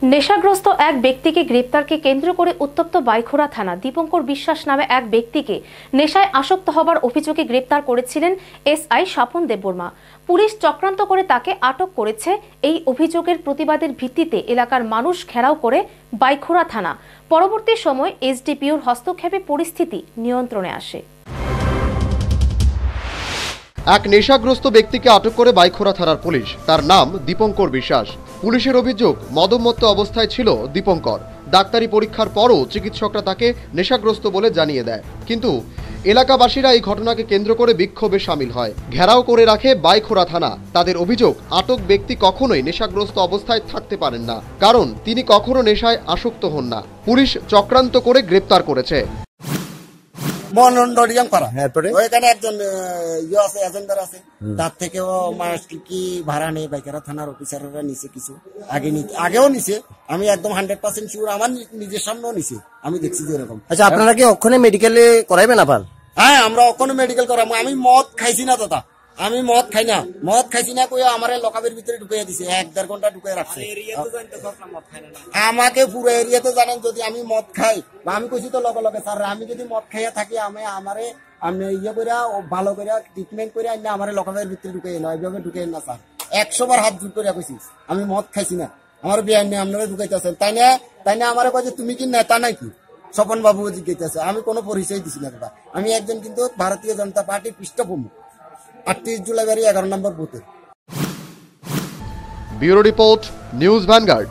নেশাগ্রস্ত এক ব্যক্তিকে গ্রেপ্তারকে কেন্দ্র করে উত্তপ্ত বাইখোড়া থানা। দীপঙ্কর বিশ্বাস নামে এক ব্যক্তিকে নেশায় আসক্ত হবার অভিযোগে গ্রেপ্তার করেছিলেন এসআই স্বপন দেববর্মা। পুলিশ চক্রান্ত করে তাকে আটক করেছে। এই অভিযোগের প্রতিবাদের ভিত্তিতে এলাকার মানুষ ঘেরাও করে বাইখোড়া থানা। পরবর্তী সময় এসডিপিওর হস্তক্ষেপে পরিস্থিতি নিয়ন্ত্রণে আসে। এক নেশাগ্রস্ত ব্যক্তিকে আটক করে বাইখোড়া থানার পুলিশ। তার নাম দীপঙ্কর বিশ্বাস। পুলিশের অভিযোগ, মদমত্ত অবস্থায় ছিল দীপঙ্কর। ডাক্তারি পরীক্ষার পরও চিকিৎসকরা তাকে নেশাগ্রস্ত বলে জানিয়ে দেয়। কিন্তু এলাকাবাসীরা এই ঘটনাকে কেন্দ্র করে বিক্ষোভে সামিল হয়। ঘেরাও করে রাখে বাইখোড়া থানা। তাদের অভিযোগ, আটক ব্যক্তি কখনোই নেশাগ্রস্ত অবস্থায় থাকতে পারেন না, কারণ তিনি কখনো নেশায় আসক্ত হন না। পুলিশ চক্রান্ত করে গ্রেপ্তার করেছে। মনন্ডরিয়াম করা ওইখানে একজন আছে, এজেন্ডার আছে, তার থেকেও মানুষ কি ভাড়া নেই। বাইকারা থানার অফিসাররা নিচে কিছু আগেও নিছে। আমি একদম 100% শিওর, আমার নিজের সামনেও নিছে, আমি দেখছি যে এরকম। আচ্ছা, আপনারা কি ওখানে মেডিকেলে করাইবেন আবার? হ্যাঁ, আমরা ওখানে মেডিকেল করাবো। আমি মদ খাইছি না দাদা, আমি মদ খাইছি না কই আমার লকাবের ভিতরে ঢুকিয়ে দিছে। 1-1.5 ঘন্টা ঢুকিয়ে রাখছে আমাকে। পুরো এরিয়াতে জানেন, যদি আমি মদ খাই বা আমি কইছি তো লগে লগে স্যার, আমি যদি মদ খাইয়া থাকি আমি ইয়ে করে ভালো করে ট্রিটমেন্ট করে আনি আমার লকাবের ভিতরে ঢুকিয়ে না, এইভাবে ঢুকিয়ে না স্যার। 100 বার হাত জোর করে কইছি আমি মদ খাইছি না, আমার বিয়ার নিয়ে আপনারা ঢুকাইতেছেন। তাই না আমার কাছে তুমি কি নেতা নাকি? স্বপন বাবু জিজ্ঞাসা। আমি কোনো পরিচয় দিছি না দাদা। আমি একজন কিন্তু ভারতীয় জনতা পার্টির পৃষ্ঠভূমি, 38 জুলাই 11 নম্বর বুথে। Bureau report, news vanguard.